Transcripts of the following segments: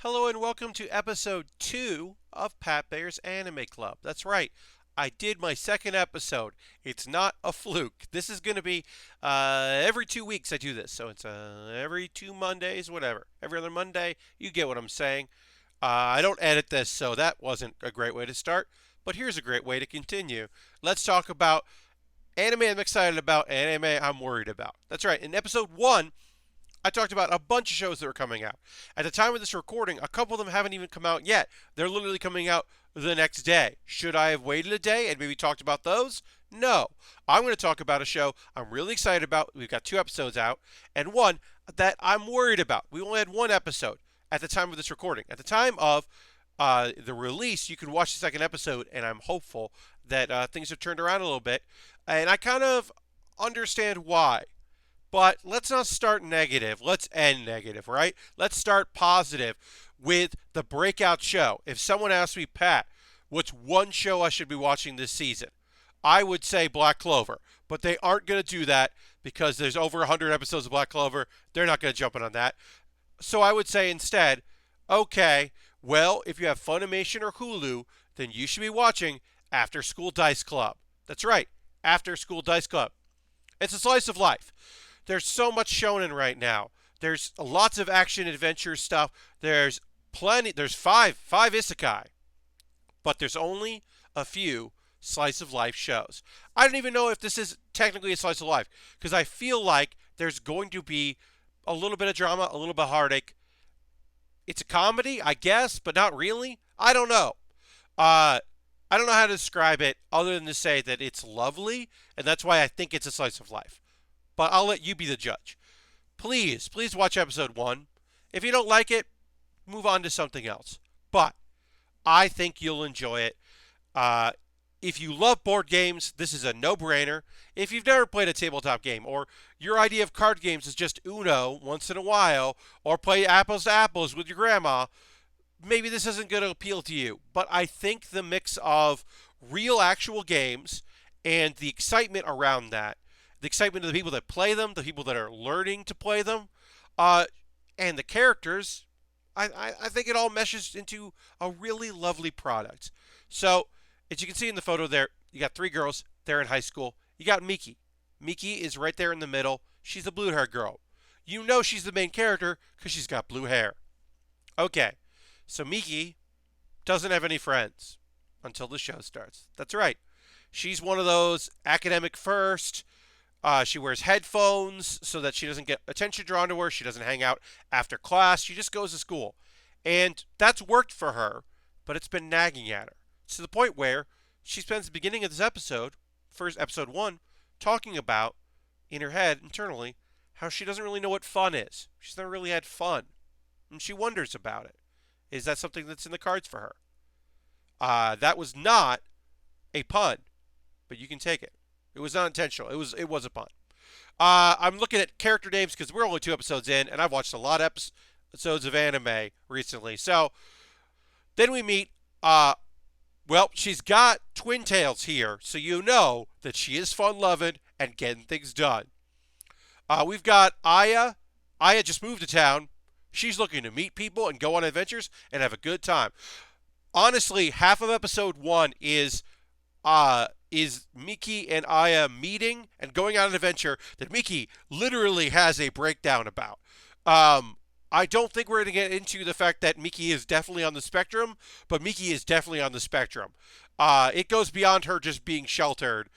Hello and welcome to episode 2 of Pat Baer's Anime Club. That's right, I did my second episode. It's not a fluke. This is going to be every 2 weeks I do this. So it's every 2 Mondays, whatever. Every other Monday, you get what I'm saying. I don't edit this, so that wasn't a great way to start. But here's a great way to continue. Let's talk about anime I'm excited about, anime I'm worried about. That's right, in episode 1, I talked about a bunch of shows that were coming out. At the time of this recording, a couple of them haven't even come out yet. They're literally coming out the next day. Should I have waited a day and maybe talked about those? No. I'm going to talk about a show I'm really excited about. We've got 2 episodes out, and one that I'm worried about. We only had 1 episode at the time of this recording. At the time of the release, you can watch the second episode, and I'm hopeful that things have turned around a little bit. And I kind of understand why. But let's not start negative. Let's end negative, right? Let's start positive with the breakout show. If someone asked me, Pat, what's one show I should be watching this season? I would say Black Clover. But they aren't going to do that because there's over 100 episodes of Black Clover. They're not going to jump in on that. So I would say instead, okay, well, if you have Funimation or Hulu, then you should be watching After School Dice Club. That's right, After School Dice Club. It's a slice of life. There's so much shonen right now. There's lots of action adventure stuff. There's plenty. There's five isekai, but there's only a few slice of life shows. I don't even know if this is technically a slice of life because I feel like there's going to be a little bit of drama, a little bit of heartache. It's a comedy, I guess, but not really. I don't know. Uh, I don't know how to describe it other than to say that it's lovely, and that's why I think it's a slice of life. But I'll let you be the judge. Please watch episode 1. If you don't like it, move on to something else. But I think you'll enjoy it. Uh, if you love board games, this is a no-brainer. If you've never played a tabletop game, or your idea of card games is just Uno once in a while, or play apples to apples with your grandma, maybe this isn't going to appeal to you. But I think the mix of real actual games and the excitement around that, the excitement of the people that play them, the people that are learning to play them, uh, and the characters, I think it all meshes into a really lovely product. So, as you can see in the photo there, you got 3 girls. They're in high school. You got Miki. Miki is right there in the middle. She's the blue hair girl. You know she's the main character because she's got blue hair. Okay, so Miki doesn't have any friends until the show starts. That's right. She's one of those academic first. She wears headphones so that she doesn't get attention drawn to her. She doesn't hang out after class. She just goes to school. And that's worked for her, but it's been nagging at her. To the point where she spends the beginning of this episode, first episode 1, talking about, in her head, internally, how she doesn't really know what fun is. She's never really had fun. And she wonders about it. Is that something that's in the cards for her? That was not a pun, but you can take it. It was not intentional. It was a pun. I'm looking at character names because we're only 2 episodes in, and I've watched a lot of episodes of anime recently. So then we meet. Well, she's got twin tails here, so you know that she is fun-loving and getting things done. We've got Aya. Aya just moved to town. She's looking to meet people and go on adventures and have a good time. Honestly, half of episode 1 is Miki and Aya meeting and going on an adventure that Miki literally has a breakdown about. I don't think we're going to get into the fact that Miki is definitely on the spectrum, but Miki is definitely on the spectrum. It goes beyond her just being sheltered.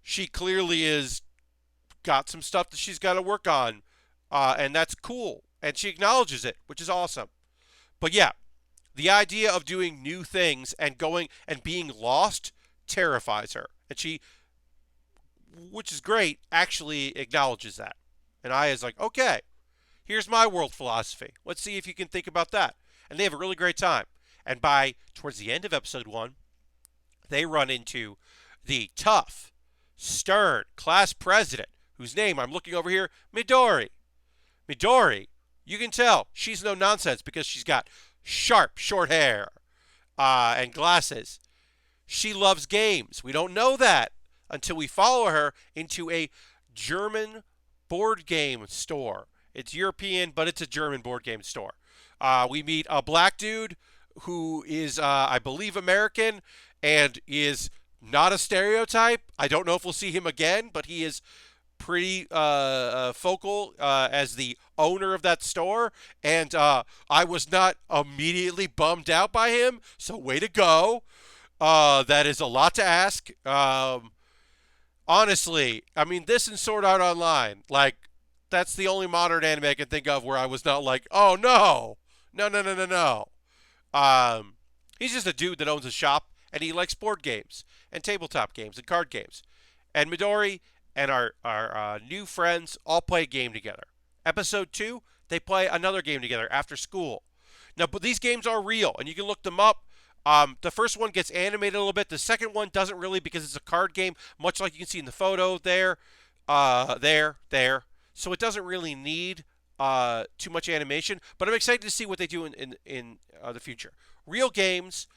She clearly is got some stuff that she's got to work on, and that's cool. And she acknowledges it, which is awesome. But yeah, the idea of doing new things and going and being lost terrifies her. And she, which is great, actually acknowledges that. And Aya's like, okay, here's my world philosophy. Let's see if you can think about that. And they have a really great time. And by towards the end of episode 1, they run into the tough, stern class president, whose name I'm looking over here, Midori. Midori, you can tell she's no nonsense because she's got sharp, short hair and glasses. She loves games. We don't know that until we follow her into a German board game store. It's European, but it's a German board game store. We meet a black dude who is, I believe, American and is not a stereotype. I don't know if we'll see him again, but he is pretty focal as the owner of that store, and I was not immediately bummed out by him. So way to go. That is a lot to ask. Honestly, I mean, this and Sword Art Online, like, that's the only modern anime I can think of where I was not like, oh no, no, no, no, no, no. Um, he's just a dude that owns a shop and he likes board games and tabletop games and card games. And Midori and our new friends all play a game together. Episode 2, they play another game together after school. Now, but these games are real and you can look them up. The first one gets animated a little bit. The second one doesn't really because it's a card game, much like you can see in the photo there, there. So it doesn't really need too much animation. But I'm excited to see what they do in the future. Real games.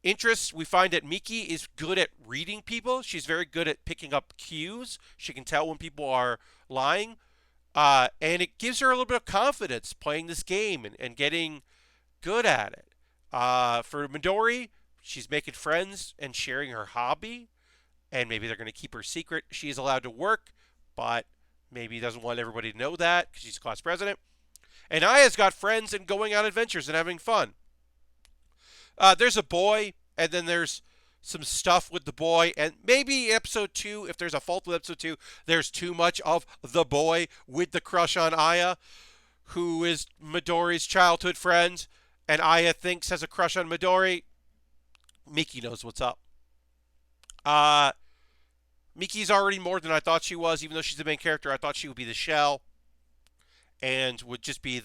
Interests, we find that Miki is good at reading people. She's very good at picking up cues. She can tell when people are lying. And it gives her a little bit of confidence playing this game and getting good at it. For Midori, she's making friends and sharing her hobby, and maybe they're going to keep her secret. She is allowed to work, but maybe doesn't want everybody to know that because she's class president. And Aya's got friends and going on adventures and having fun. There's a boy, and then there's some stuff with the boy, and maybe episode 2, if there's a fault with episode 2, there's too much of the boy with the crush on Aya, who is Midori's childhood friend, and Aya thinks has a crush on Midori. Miki knows what's up. Miki's already more than I thought she was, even though she's the main character. I thought she would be the shell and would just be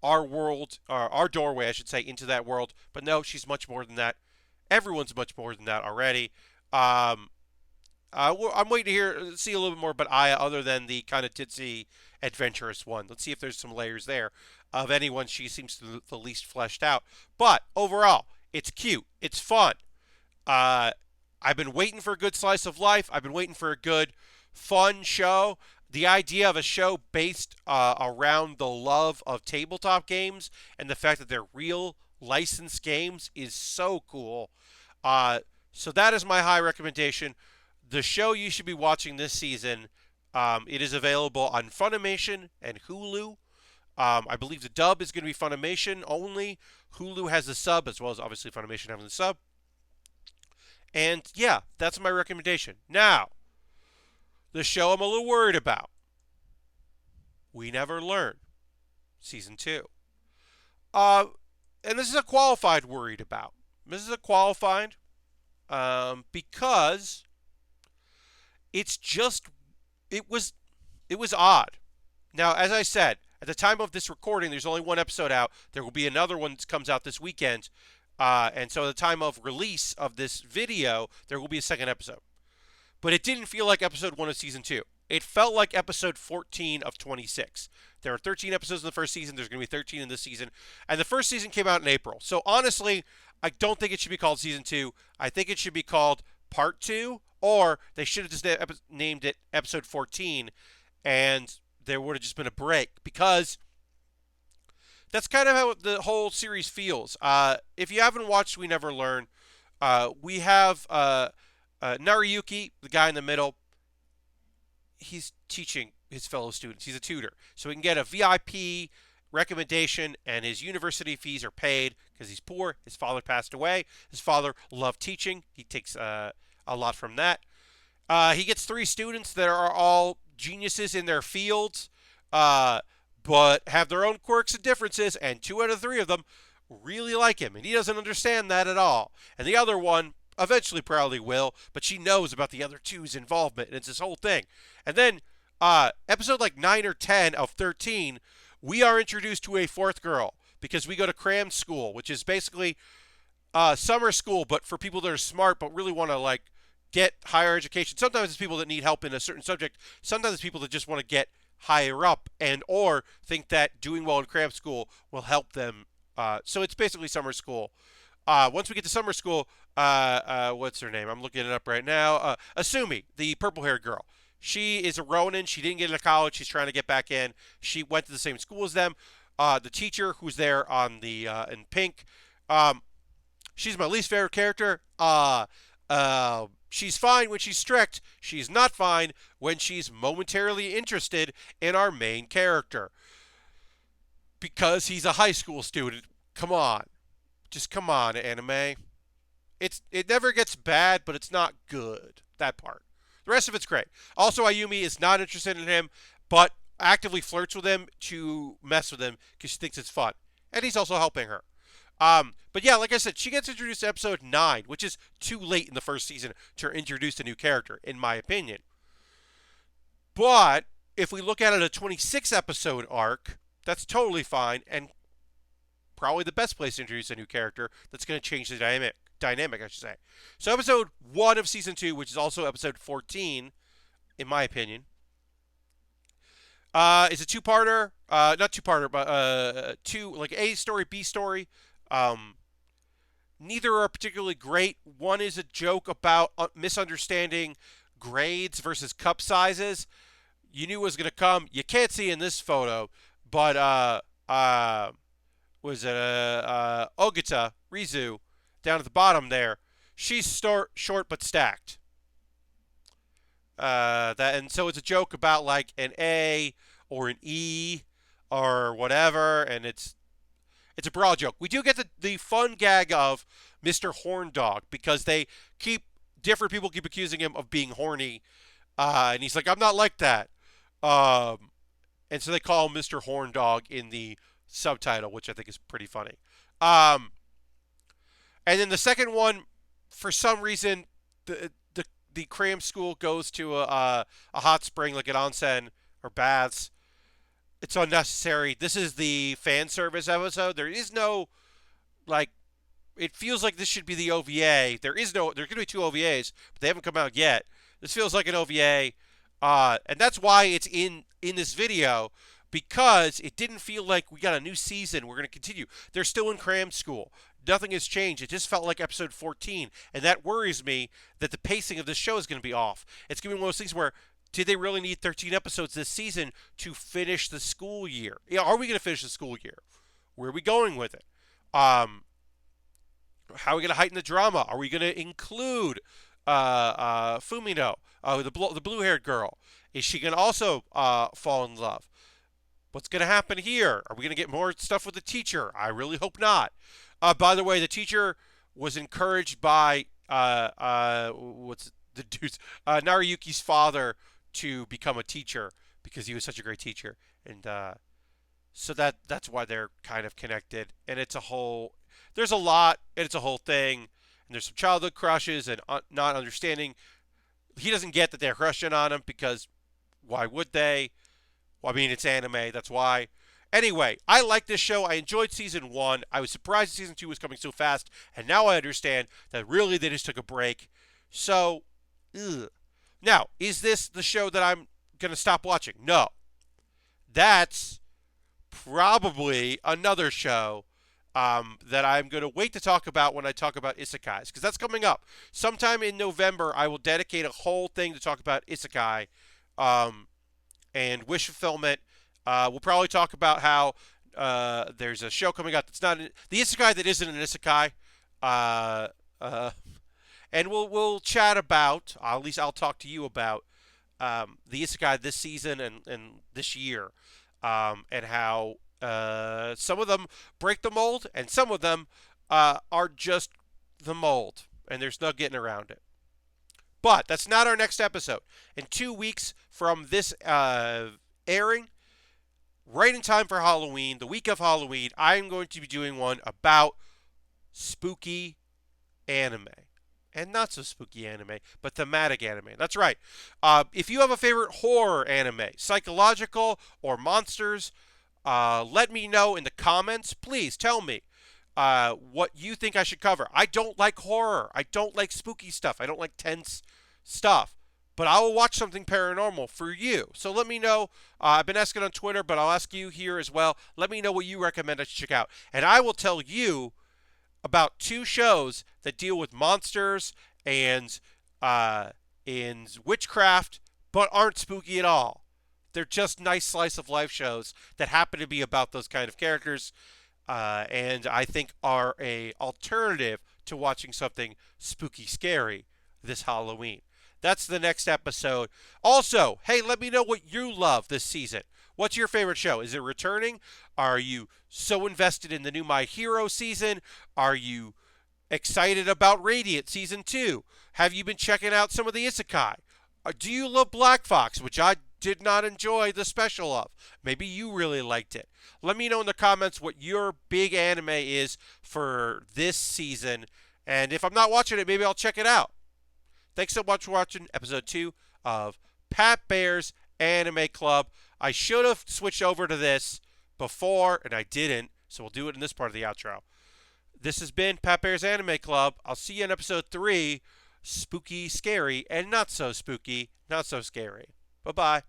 our world, our doorway, I should say, into that world. But no, she's much more than that. Everyone's much more than that already. I'm waiting to see a little bit more about Aya, other than the kind of ditzy, adventurous one. Let's see if there's some layers there. Of anyone, she seems the least fleshed out. But overall, it's cute. It's fun. I've been waiting for a good slice of life. I've been waiting for a good, fun show. The idea of a show based around the love of tabletop games and the fact that they're real licensed games is so cool. So that is my high recommendation. The show you should be watching this season, it is available on Funimation and Hulu. I believe the dub is going to be Funimation only. Hulu has the sub, as well as obviously Funimation having the sub. And yeah, that's my recommendation. Now, the show I'm a little worried about. We Never Learn, Season 2. And this is a qualified worried about. This is a qualified because it's just, it was odd. Now, as I said, at the time of this recording, there's only one episode out. There will be another one that comes out this weekend. And so at the time of release of this video, there will be a second episode. But it didn't feel like episode 1 of season 2. It felt like episode 14 of 26. There are 13 episodes in the first season. There's going to be 13 in this season. And the first season came out in April. So honestly, I don't think it should be called season 2. I think it should be called part 2. Or they should have just named it episode 14. And there would have just been a break. Because that's kind of how the whole series feels. If you haven't watched We Never Learn, we have Nariyuki, the guy in the middle. He's teaching his fellow students. He's a tutor. So he can get a VIP recommendation, and his university fees are paid because he's poor. His father passed away. His father loved teaching. He takes a lot from that. He gets 3 students that are all geniuses in their fields, but have their own quirks and differences, and 2 out of 3 of them really like him, and he doesn't understand that at all. And the other one eventually probably will, but she knows about the other two's involvement, and it's this whole thing. And then episode like 9 or 10 of 13, we are introduced to a 4th girl, because we go to cram school, which is basically summer school, but for people that are smart but really want to like get higher education. Sometimes it's people that need help in a certain subject. Sometimes it's people that just want to get higher up and or think that doing well in cram school will help them. So it's basically summer school. Once we get to summer school, what's her name? I'm looking it up right now. Asumi, the purple-haired girl. She is a Ronin. She didn't get into college. She's trying to get back in. She went to the same school as them. The teacher who's there on the in pink, um, she's my least favorite character. She's fine when she's strict. She's not fine when she's momentarily interested in our main character because he's a high school student. Come on, just come on, anime. It never gets bad, but it's not good. That part. The rest of it's great. Also, Ayumi is not interested in him, but actively flirts with him to mess with him because she thinks it's fun, and he's also helping her. But yeah, like I said, she gets introduced to episode 9, which is too late in the first season to introduce a new character, in my opinion. But if we look at it a 26 episode arc, that's totally fine and probably the best place to introduce a new character that's going to change the dynamic, I should say. So episode 1 of season 2, which is also episode 14, in my opinion, is a two-parter. Not two-parter, but two, like A story, B story. Um, Neither are particularly great. One is a joke about misunderstanding grades versus cup sizes. You knew it was going to come. You can't see in this photo, but was it Ogata Rizu down at the bottom there? She's short but stacked. And so it's a joke about like an A or an E or whatever, and it's a broad joke. We do get the fun gag of Mr. Horn Dog because different people keep accusing him of being horny, and he's like, I'm not like that. And so they call him Mr. Horn Dog in the subtitle, which I think is pretty funny. And then the second one, for some reason, the cram school goes to a hot spring, like an onsen or baths. It's unnecessary. This is the fan service episode. There is no, like, it feels like this should be the OVA. There's going to be two OVAs, but they haven't come out yet. This feels like an OVA, and that's why it's in this video, because it didn't feel like we got a new season. We're going to continue. They're still in cram school. Nothing has changed. It just felt like episode 14, and that worries me that the pacing of this show is going to be off. It's going to be one of those things where, did they really need 13 episodes this season to finish the school year? Yeah, are we going to finish the school year? Where are we going with it? How are we going to heighten the drama? Are we going to include Fumino, the blue-haired girl? Is she going to also fall in love? What's going to happen here? Are we going to get more stuff with the teacher? I really hope not. By the way, the teacher was encouraged by what's the dude's Naruyuki's father to become a teacher because he was such a great teacher, and so that's why they're kind of connected. And there's a lot, and it's a whole thing. And there's some childhood crushes and not understanding. He doesn't get that they're crushing on him because why would they? Well, I mean, it's anime, that's why. Anyway, I like this show. I enjoyed season 1. I was surprised season 2 was coming so fast, and now I understand that really they just took a break. So, ugh. Now, is this the show that I'm going to stop watching? No. That's probably another show that I'm going to wait to talk about when I talk about isekais, because that's coming up. Sometime in November, I will dedicate a whole thing to talk about isekai and wish fulfillment. We'll probably talk about how there's a show coming out that's not the isekai that isn't an isekai. And we'll chat about, at least I'll talk to you about, the isekai this season and this year, and how some of them break the mold and some of them are just the mold, and there's no getting around it. But that's not our next episode. In 2 weeks from this airing, right in time for Halloween, the week of Halloween, I'm going to be doing one about spooky anime. And not so spooky anime, but thematic anime. That's right. If you have a favorite horror anime, psychological or monsters, let me know in the comments. Please tell me what you think I should cover. I don't like horror. I don't like spooky stuff. I don't like tense stuff. But I will watch something paranormal for you. So let me know. I've been asking on Twitter, but I'll ask you here as well. Let me know what you recommend I should check out. And I will tell you about 2 shows that deal with monsters and witchcraft, but aren't spooky at all. They're just nice slice of life shows that happen to be about those kind of characters, and I think are a alternative to watching something spooky, scary this Halloween. That's the next episode. Also, hey, let me know what you love this season. What's your favorite show? Is it returning? Are you so invested in the new My Hero season? Are you excited about Radiant season 2? Have you been checking out some of the isekai? Do you love Black Fox, which I did not enjoy the special of? Maybe you really liked it. Let me know in the comments what your big anime is for this season. And if I'm not watching it, maybe I'll check it out. Thanks so much for watching episode 2 of Pat Baer's Anime Club. I should have switched over to this before, and I didn't, so we'll do it in this part of the outro. This has been Pat Baer's Anime Club. I'll see you in episode 3, Spooky, Scary, and Not So Spooky, Not So Scary. Bye-bye.